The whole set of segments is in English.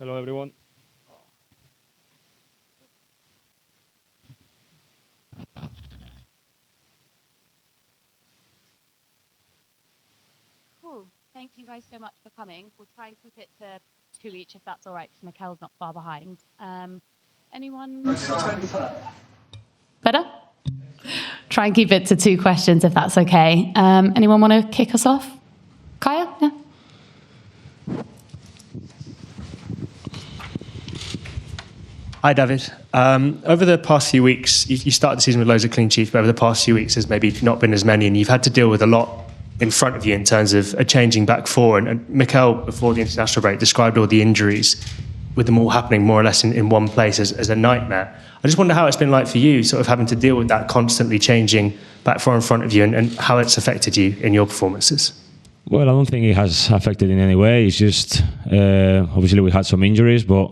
Hello, everyone. Cool. Thank you guys so much for coming. We'll try and keep it to 2 each, if that's all right, because Mikel's not far behind. Anyone? Better? Try and keep it to 2 questions, if that's okay. Anyone want to kick us off? Kaya? Yeah. Hi, David. Over the past few weeks, you started the season with loads of clean sheets, but over the past few weeks, there's maybe not been as many, and you've had to deal with a lot in front of you in terms of a changing back four. And Mikel, before the international break, described all the injuries, with them all happening more or less in one place as a nightmare. I just wonder how it's been like for you, sort of having to deal with that constantly changing back four in front of you, and how it's affected you in your performances. Well, I don't think it has affected in any way. It's just obviously we had some injuries, but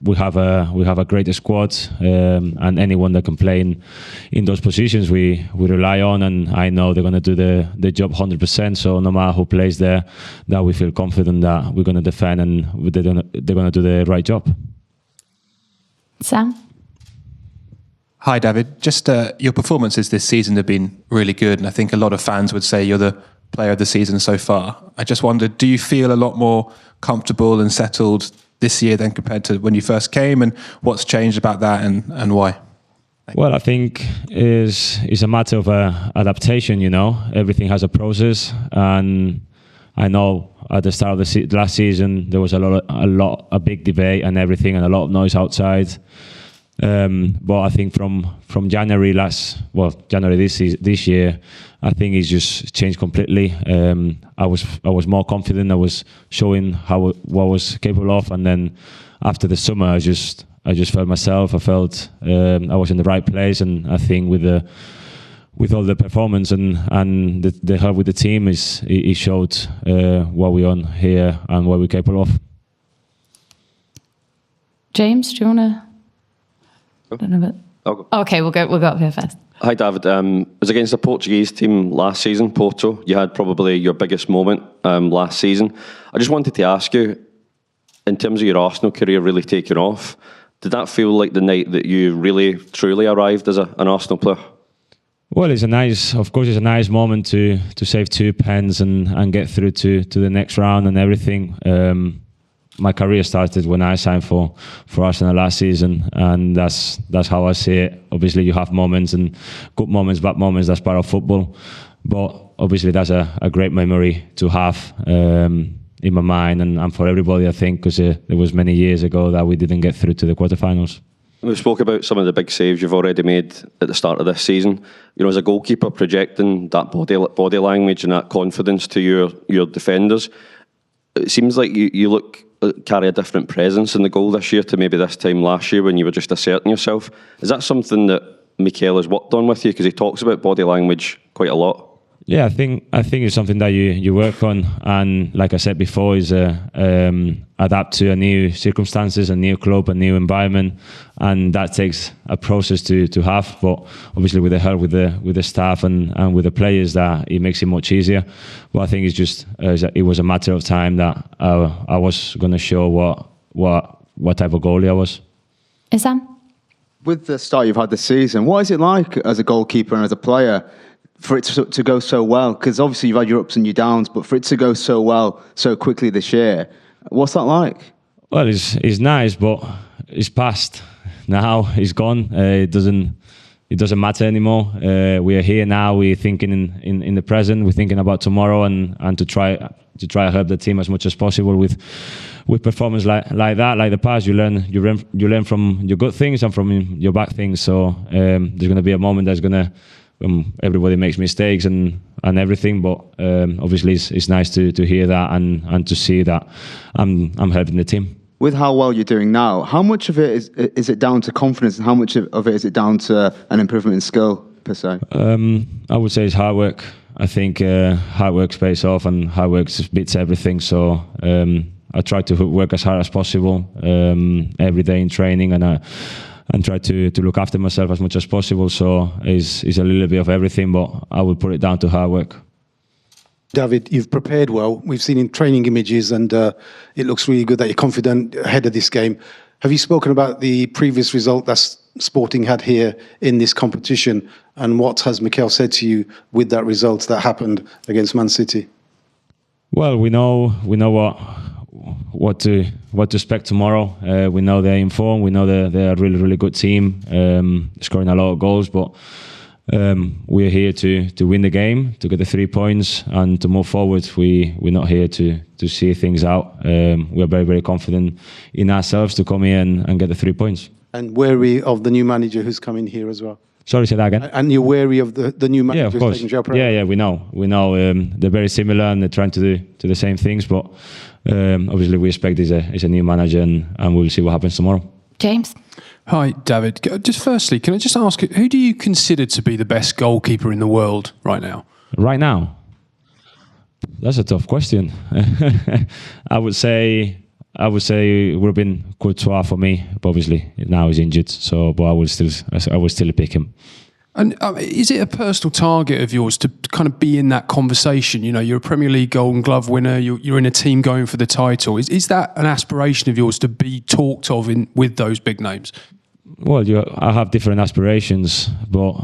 we have a great squad, and anyone that can play in those positions we rely on, and I know they're going to do the job 100%. So no matter who plays there, that we feel confident that we're going to defend and they're going to do the right job. Sam? Hi, David. Just your performances this season have been really good, and I think a lot of fans would say you're the player of the season so far. I just wondered, do you feel a lot more comfortable and settled this year than compared to when you first came, and what's changed about that and why? Well, I think it's a matter of adaptation. You know, everything has a process, and I know at the start of the last season there was a big debate and everything, and a lot of noise outside. But I think from January this year, I think it's just changed completely. I was more confident. I was showing what I was capable of, and then after the summer, I just felt myself. I felt I was in the right place, and I think with all the performance and the help with the team, it showed what we're on here and what we're capable of. James, do you want to? I don't know, but okay, we'll go up here first. Hi, David. It was against the Portuguese team last season, Porto. You had probably your biggest moment last season. I just wanted to ask you, in terms of your Arsenal career really taking off, did that feel like the night that you really, truly arrived as an Arsenal player? Well, it's a nice moment to save 2 pens and get through to the next round and everything. My career started when I signed for Arsenal last season, and that's how I see it. Obviously, you have moments, and good moments, bad moments. That's part of football. But obviously, that's a great memory to have in my mind and for everybody, I think, because it was many years ago that we didn't get through to the quarterfinals. We spoke about some of the big saves you've already made at the start of this season. You know, as a goalkeeper, projecting that body language and that confidence to your defenders, it seems like you carry a different presence in the goal this year to maybe this time last year when you were just asserting yourself. Is that something that Mikel has worked on with you? Because he talks about body language quite a lot. Yeah, I think it's something that you work on, and like I said before, is adapt to a new circumstances, a new club, a new environment, and that takes a process to have. But obviously, with the help with the staff and with the players, that it makes it much easier. But I think it's just it was a matter of time that I was going to show what type of goalie I was. Sam? With the start you've had this season, what is it like as a goalkeeper and as a player for it to go so well? Because obviously you've had your ups and your downs, but for it to go so well so quickly this year, what's that like? Well, it's nice, but it's past now. It's gone. It doesn't matter anymore. We are here now. We're thinking in the present. We're thinking about tomorrow and to try to help the team as much as possible with performance like that, like the past. You learn from your good things and from your bad things. So there's going to be a moment that's going to everybody makes mistakes and everything, but obviously it's nice to hear that and to see that I'm helping the team. With how well you're doing now, how much of it is it down to confidence, and how much of it is it down to an improvement in skill per se? I would say it's hard work. I think hard work pays off, and hard work beats everything. So I try to work as hard as possible every day in training, and try to look after myself as much as possible. So it's a little bit of everything, but I would put it down to hard work. David, you've prepared well. We've seen in training images, and it looks really good that you're confident ahead of this game. Have you spoken about the previous result that Sporting had here in this competition, and what has Mikel said to you with that result that happened against Man City? Well, we know what to expect tomorrow. We know they're in form. We know they're a really good team, scoring a lot of goals. But we're here to win the game, to get the 3 points, and to move forward. We're not here to see things out. We're very confident in ourselves to come here and get the 3 points. And wary of the new manager who's coming here as well. Sorry, say that again. And you're wary of the new manager Yeah, of who's course. taking Joe Pereira. Yeah, we know. They're very similar and they're trying to do the same things. But obviously, we expect he's a new manager, and we'll see what happens tomorrow. James? Hi, David. Just firstly, can I just ask, who do you consider to be the best goalkeeper in the world right now? Right now? That's a tough question. I would say it would have been Courtois for me, but obviously now he's injured. So, but I would still pick him. And is it a personal target of yours to kind of be in that conversation? You know, you're a Premier League Golden Glove winner. You're in a team going for the title. Is that an aspiration of yours to be talked of with those big names? Well, I have different aspirations, but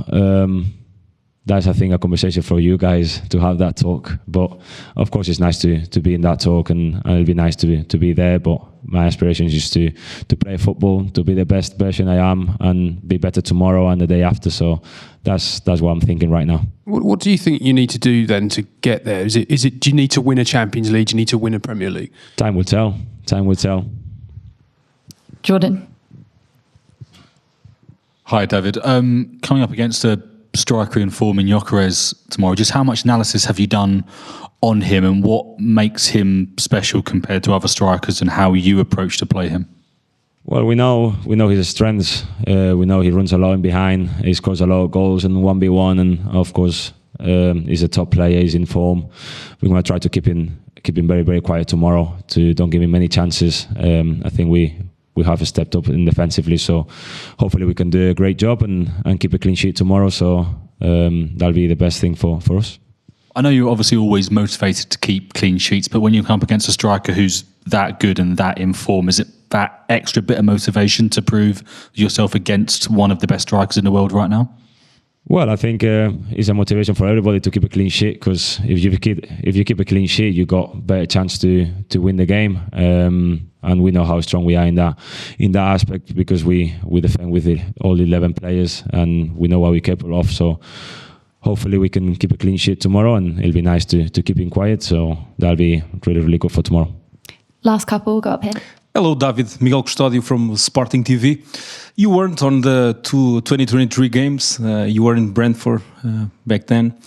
that's, I think, a conversation for you guys to have that talk. But of course, it's nice to be in that talk, and it'll be nice to be there. But my aspiration is just to play football, to be the best version I am, and be better tomorrow and the day after. So that's what I'm thinking right now. What do you think you need to do then to get there? Is it? Do you need to win a Champions League? Do you need to win a Premier League? Time will tell. Time will tell. Jordan? Hi, David. Coming up against a striker in form in Gyokeres tomorrow, just how much analysis have you done on him, and what makes him special compared to other strikers, and how you approach to play him? Well, we know his strengths. We know he runs a lot in behind. He scores a lot of goals in 1v1, and of course, he's a top player. He's in form. We're going to try to keep him very quiet tomorrow. To don't give him many chances. I think we have stepped up in defensively, so hopefully we can do a great job and keep a clean sheet tomorrow. So that'll be the best thing for us. I know you're obviously always motivated to keep clean sheets, but when you come up against a striker who's that good and that in form, is it that extra bit of motivation to prove yourself against one of the best strikers in the world right now? Well, I think it's a motivation for everybody to keep a clean sheet, because if you keep a clean sheet, you got better chance to win the game. And we know how strong we are in that aspect, because we defend with all 11 players, and we know what we're capable of. So hopefully we can keep a clean sheet tomorrow, and it'll be nice to keep him quiet. So that'll be really good for tomorrow. Last couple, go up here. Hello, David. Miguel Custódio from Sporting TV. You weren't on the 2023 games. You were in Brentford back then.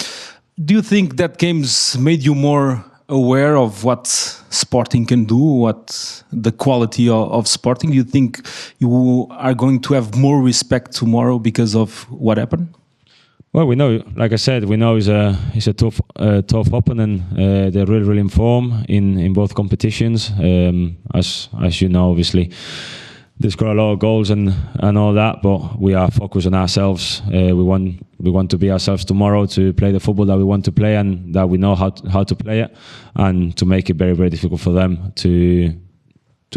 Do you think that games made you more aware of what Sporting can do, what the quality of Sporting? Do you think you are going to have more respect tomorrow because of what happened? Well, we know, like I said, we know it's a tough opponent. They're really in form in both competitions. As you know, obviously, they score a lot of goals and all that. But we are focused on ourselves. We want to be ourselves tomorrow, to play the football that we want to play and that we know how to play it, and to make it very difficult for them to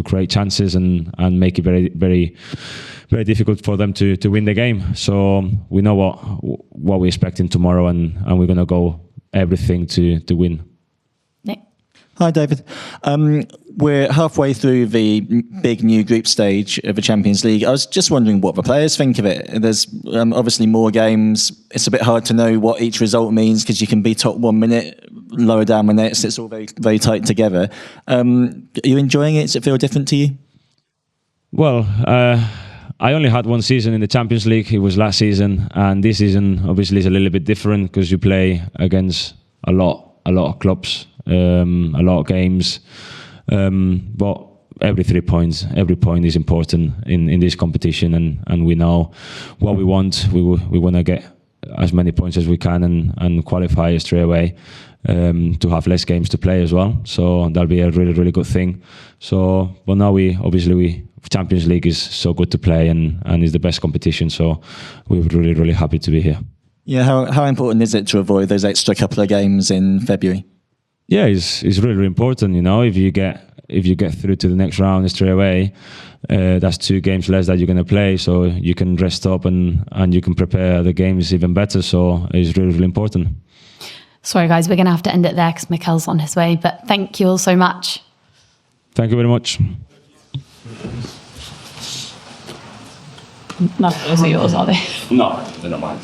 create chances and make it very difficult for them to win the game. So we know what we're expecting tomorrow, and we're going to go everything to win. Nick? Hi, David. We're halfway through the big new group stage of the Champions League. I was just wondering what the players think of it. There's obviously more games. It's a bit hard to know what each result means, because you can be top 1 minute, lower down minutes. It's all very tight together. Are you enjoying it? Does it feel different to you? Well, I only had one season in the Champions League. It was last season, and this season obviously is a little bit different, because you play against a lot of clubs, a lot of games. But every 3 points, every point is important in this competition, and we know what we want. We want to get as many points as we can and qualify straight away, to have less games to play as well. So that'll be a really good thing. So, but now Champions League is so good to play, and is the best competition. So we're really happy to be here. Yeah, how important is it to avoid those extra couple of games in February? Yeah, it's really, really important. You know, if you get through to the next round straight away, that's 2 games less that you're going to play, so you can rest up and you can prepare the games even better. So it's really, really important. Sorry, guys, we're going to have to end it there because Mikel's on his way. But thank you all so much. Thank you very much. None of those are yours, are they? No, they're not mine.